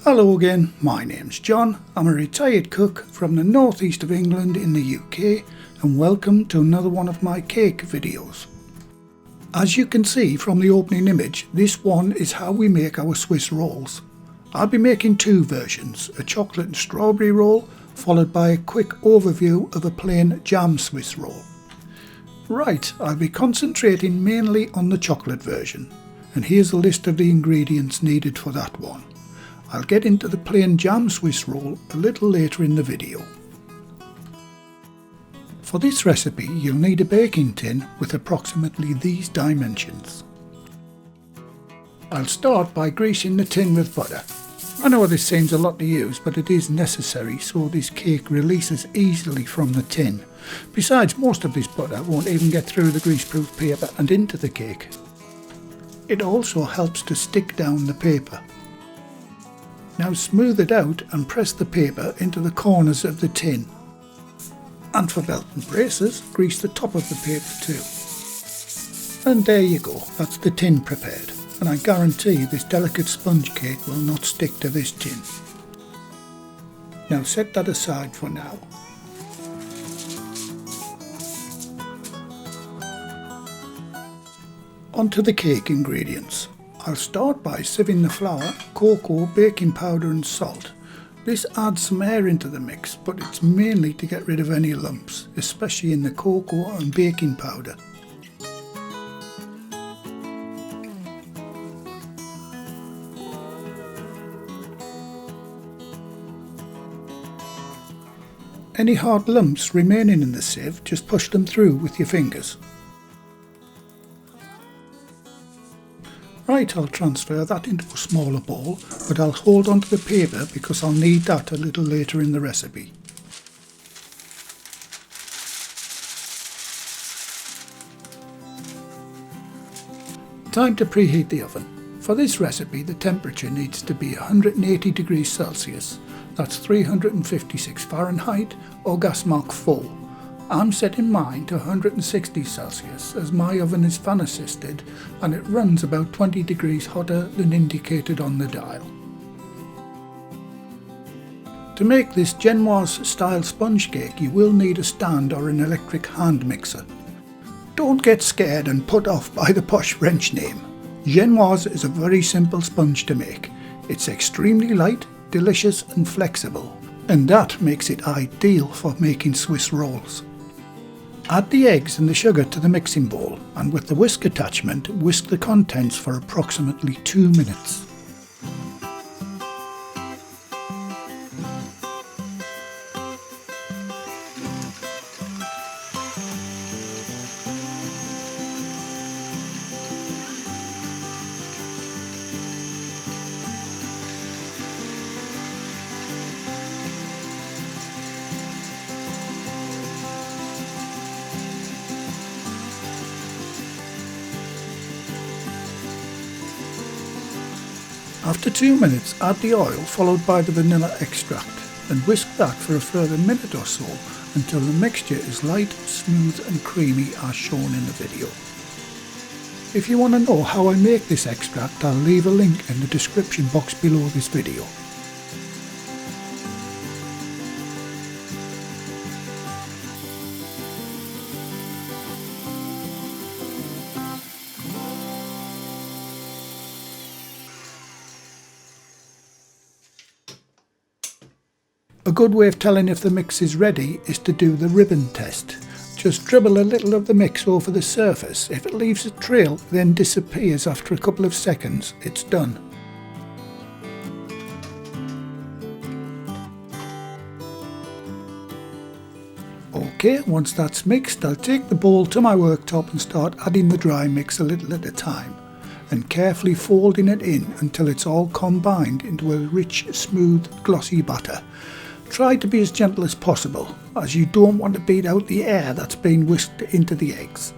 Hello again, my name's John. I'm a retired cook from the northeast of England in the UK, and welcome to another one of my cake videos. As you can see from the opening image, this one is how we make our Swiss rolls. I'll be making two versions, a chocolate and strawberry roll, followed by a quick overview of a plain jam Swiss roll. Right, I'll be concentrating mainly on the chocolate version, and here's a list of the ingredients needed for that one. I'll get into the plain jam Swiss roll a little later in the video. For this recipe you'll need a baking tin with approximately these dimensions. I'll start by greasing the tin with butter. I know this seems a lot to use, but it is necessary so this cake releases easily from the tin. Besides, most of this butter won't even get through the greaseproof paper and into the cake. It also helps to stick down the paper. Now smooth it out and press the paper into the corners of the tin. And for belt and braces, grease the top of the paper too. And there you go, that's the tin prepared. And I guarantee this delicate sponge cake will not stick to this tin. Now set that aside for now. Onto the cake ingredients. I'll start by sieving the flour, cocoa, baking powder and salt. This adds some air into the mix, but it's mainly to get rid of any lumps, especially in the cocoa and baking powder. Any hard lumps remaining in the sieve, just push them through with your fingers. Right, I'll transfer that into a smaller bowl, but I'll hold on to the paper because I'll need that a little later in the recipe. Time to preheat the oven. For this recipe the temperature needs to be 180 degrees Celsius, that's 356 Fahrenheit or gas mark 4. I'm setting mine to 160 Celsius as my oven is fan assisted and it runs about 20 degrees hotter than indicated on the dial. To make this Genoise style sponge cake you will need a stand or an electric hand mixer. Don't get scared and put off by the posh French name. Genoise is a very simple sponge to make. It's extremely light, delicious and flexible, and that makes it ideal for making Swiss rolls. Add the eggs and the sugar to the mixing bowl, and with the whisk attachment, whisk the contents for approximately 2 minutes. After 2 minutes, add the oil followed by the vanilla extract and whisk that for a further minute or so until the mixture is light, smooth and creamy as shown in the video. If you want to know how I make this extract, I'll leave a link in the description box below this video. A good way of telling if the mix is ready is to do the ribbon test. Just dribble a little of the mix over the surface. If it leaves a trail, then disappears after a couple of seconds, it's done. Okay, once that's mixed, I'll take the bowl to my worktop and start adding the dry mix a little at a time, and carefully folding it in until it's all combined into a rich, smooth, glossy batter. Try to be as gentle as possible, as you don't want to beat out the air that's been whisked into the eggs.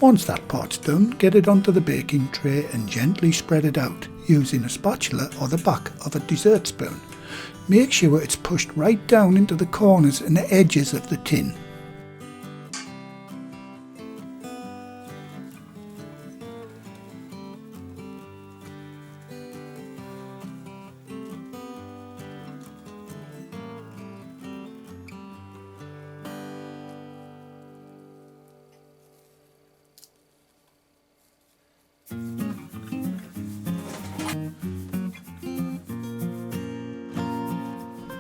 Once that part's done, get it onto the baking tray and gently spread it out using a spatula or the back of a dessert spoon. Make sure it's pushed right down into the corners and the edges of the tin.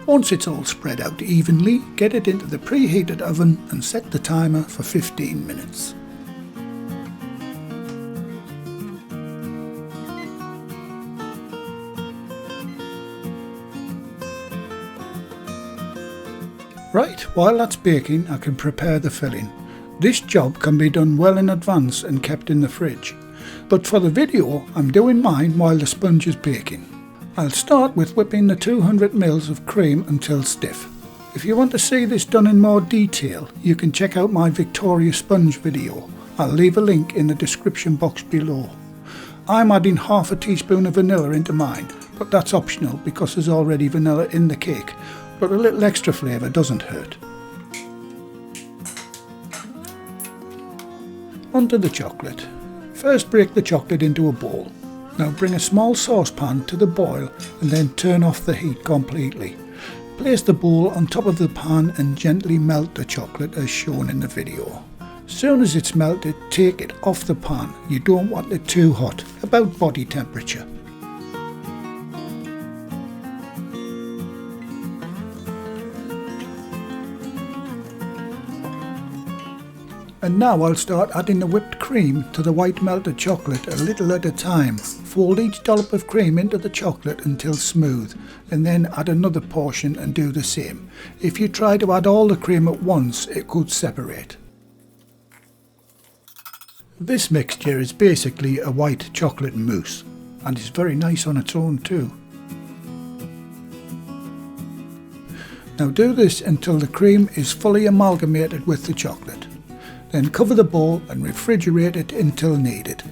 Once it's all spread out evenly, get it into the preheated oven and set the timer for 15 minutes. Right, while that's baking, I can prepare the filling. This job can be done well in advance and kept in the fridge, but for the video I'm doing mine while the sponge is baking. I'll start with whipping the 200 ml of cream until stiff. If you want to see this done in more detail, you can check out my Victoria sponge video. I'll leave a link in the description box below. I'm adding half a teaspoon of vanilla into mine, but that's optional because there's already vanilla in the cake, but a little extra flavour doesn't hurt. Onto the chocolate. First break the chocolate into a bowl. Now bring a small saucepan to the boil and then turn off the heat completely. Place the bowl on top of the pan and gently melt the chocolate as shown in the video. Soon as it's melted, take it off the pan. You don't want it too hot, about body temperature. And now I'll start adding the whipped cream to the white melted chocolate a little at a time. Fold each dollop of cream into the chocolate until smooth, and then add another portion and do the same. If you try to add all the cream at once, it could separate. This mixture is basically a white chocolate mousse, and it's very nice on its own too. Now do this until the cream is fully amalgamated with the chocolate. Then cover the bowl and refrigerate it until needed.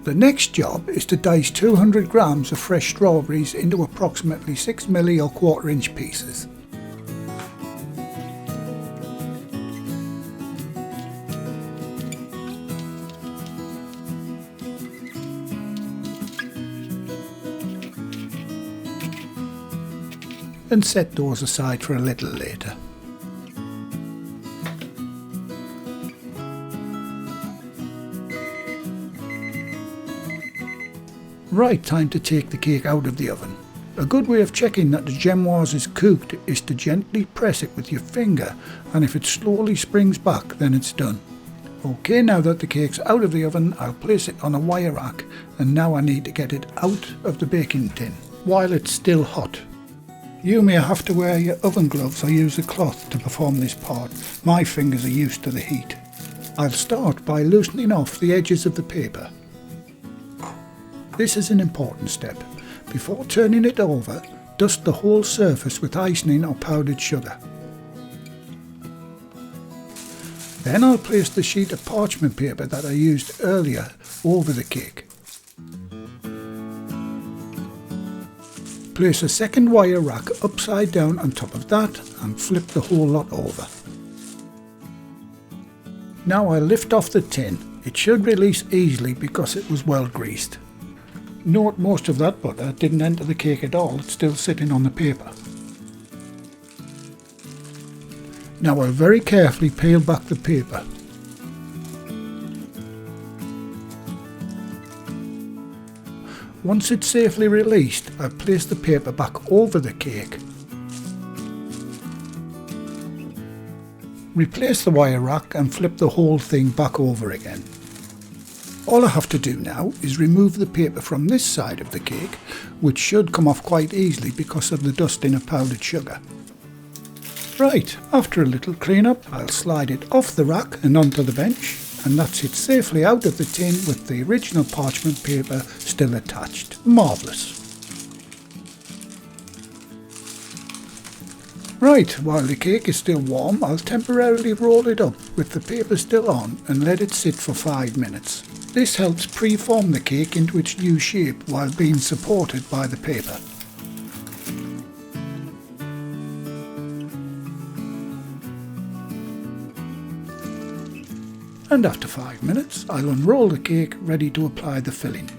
The next job is to dice 200 grams of fresh strawberries into approximately 6 milli or 1/4 inch pieces. And set those aside for a little later. Right, time to take the cake out of the oven. A good way of checking that the gemoise is cooked is to gently press it with your finger, and if it slowly springs back, then it's done. Okay, now that the cake's out of the oven, I'll place it on a wire rack, and now I need to get it out of the baking tin while it's still hot. You may have to wear your oven gloves or use a cloth to perform this part. My fingers are used to the heat. I'll start by loosening off the edges of the paper. This is an important step. Before turning it over, dust the whole surface with icing or powdered sugar. Then I'll place the sheet of parchment paper that I used earlier over the cake. Place a second wire rack upside down on top of that and flip the whole lot over. Now I'll lift off the tin. It should release easily because it was well greased. Note most of that butter didn't enter the cake at all, it's still sitting on the paper. Now I'll very carefully peel back the paper. Once it's safely released, I've placed the paper back over the cake. Replace the wire rack and flip the whole thing back over again. All I have to do now is remove the paper from this side of the cake, which should come off quite easily because of the dusting of powdered sugar. Right, after a little clean up, I'll slide it off the rack and onto the bench, and that's it safely out of the tin with the original parchment paper still attached. Marvellous. Right, while the cake is still warm, I'll temporarily roll it up with the paper still on and let it sit for 5 minutes. This helps pre-form the cake into its new shape while being supported by the paper. And after 5 minutes, I'll unroll the cake ready to apply the filling.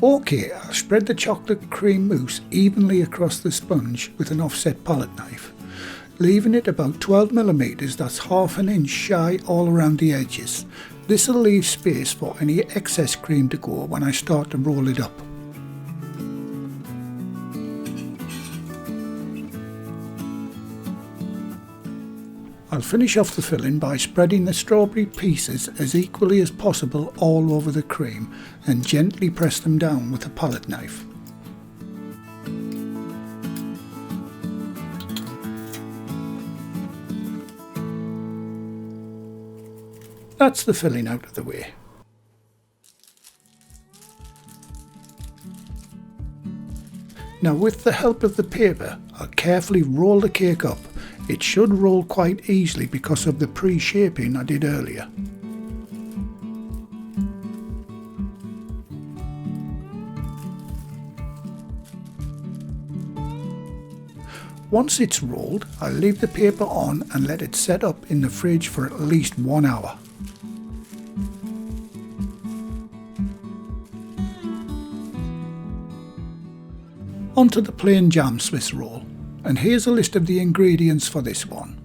OK, I'll spread the chocolate cream mousse evenly across the sponge with an offset palette knife, leaving it about 12mm, that's ½ an inch shy all around the edges. This will leave space for any excess cream to go when I start to roll it up. I'll finish off the filling by spreading the strawberry pieces as equally as possible all over the cream and gently press them down with a palette knife. That's the filling out of the way. Now with the help of the paper, I'll carefully roll the cake up. It should roll quite easily because of the pre-shaping I did earlier. Once it's rolled, I'll leave the paper on and let it set up in the fridge for at least 1 hour. Onto the plain jam Swiss roll. And here's a list of the ingredients for this one.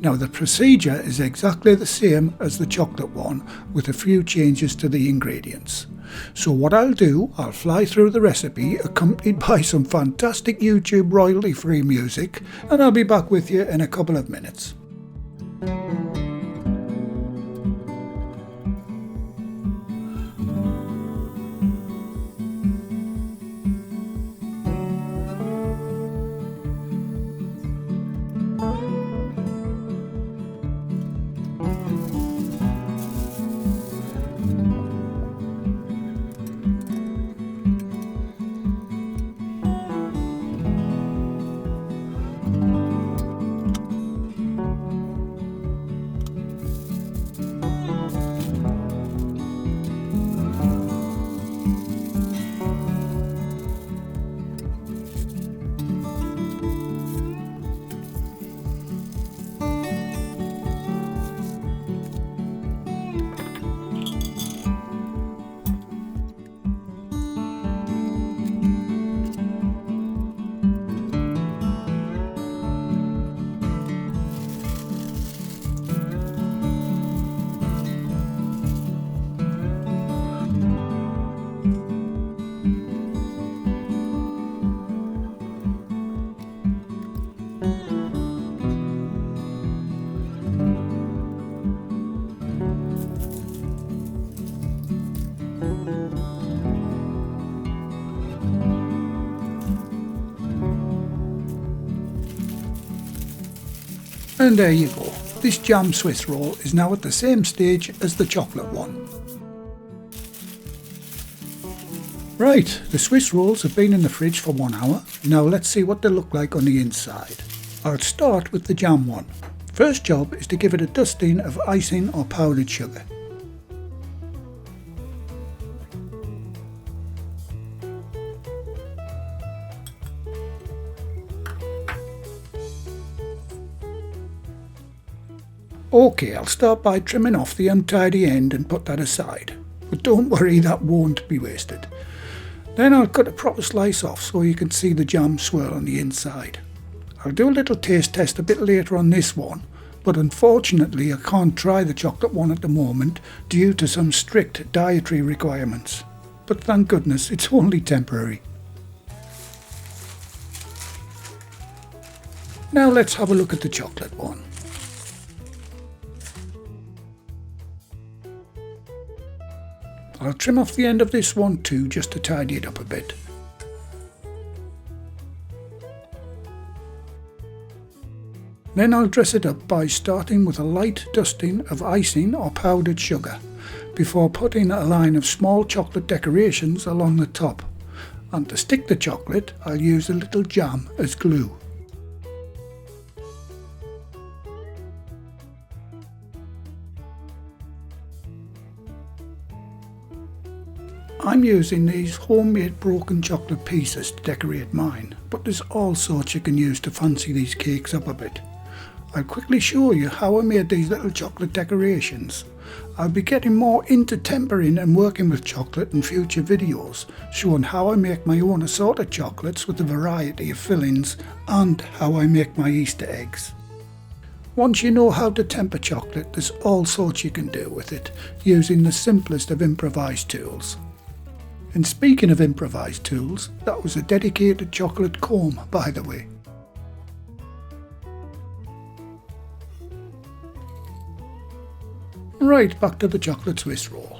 Now the procedure is exactly the same as the chocolate one with a few changes to the ingredients. So what I'll do, I'll fly through the recipe accompanied by some fantastic YouTube royalty free music, and I'll be back with you in a couple of minutes. And there you go. This jam Swiss roll is now at the same stage as the chocolate one. Right, the Swiss rolls have been in the fridge for 1 hour. Now let's see what they look like on the inside. I'll start with the jam one. First job is to give it a dusting of icing or powdered sugar. OK, I'll start by trimming off the untidy end and put that aside. But don't worry, that won't be wasted. Then I'll cut a proper slice off so you can see the jam swirl on the inside. I'll do a little taste test a bit later on this one, but unfortunately I can't try the chocolate one at the moment due to some strict dietary requirements. But thank goodness it's only temporary. Now let's have a look at the chocolate one. I'll trim off the end of this one too, just to tidy it up a bit. Then I'll dress it up by starting with a light dusting of icing or powdered sugar, before putting a line of small chocolate decorations along the top, and to stick the chocolate I'll use a little jam as glue. I'm using these homemade broken chocolate pieces to decorate mine, but there's all sorts you can use to fancy these cakes up a bit. I'll quickly show you how I made these little chocolate decorations. I'll be getting more into tempering and working with chocolate in future videos, showing how I make my own assorted chocolates with a variety of fillings and how I make my Easter eggs. Once you know how to temper chocolate, there's all sorts you can do with it, using the simplest of improvised tools. And speaking of improvised tools, that was a dedicated chocolate comb, by the way. Right, back to the chocolate Swiss roll.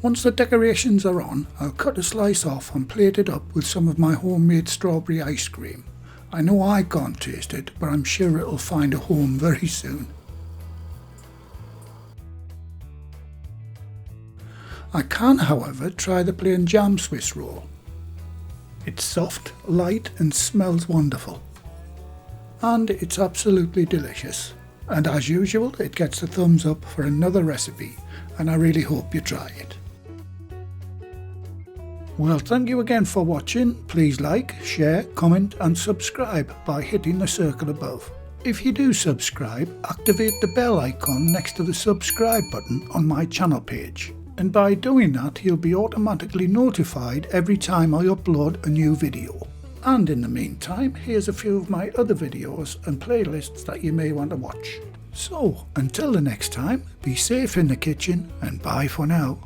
Once the decorations are on, I'll cut a slice off and plate it up with some of my homemade strawberry ice cream. I know I can't taste it, but I'm sure it'll find a home very soon. I can, however, try the plain jam Swiss roll. It's soft, light and smells wonderful. And it's absolutely delicious. And as usual, it gets a thumbs up for another recipe, and I really hope you try it. Well, thank you again for watching. Please like, share, comment and subscribe by hitting the circle above. If you do subscribe, activate the bell icon next to the subscribe button on my channel page. And by doing that, you'll be automatically notified every time I upload a new video. And in the meantime, here's a few of my other videos and playlists that you may want to watch. So, until the next time, be safe in the kitchen and bye for now.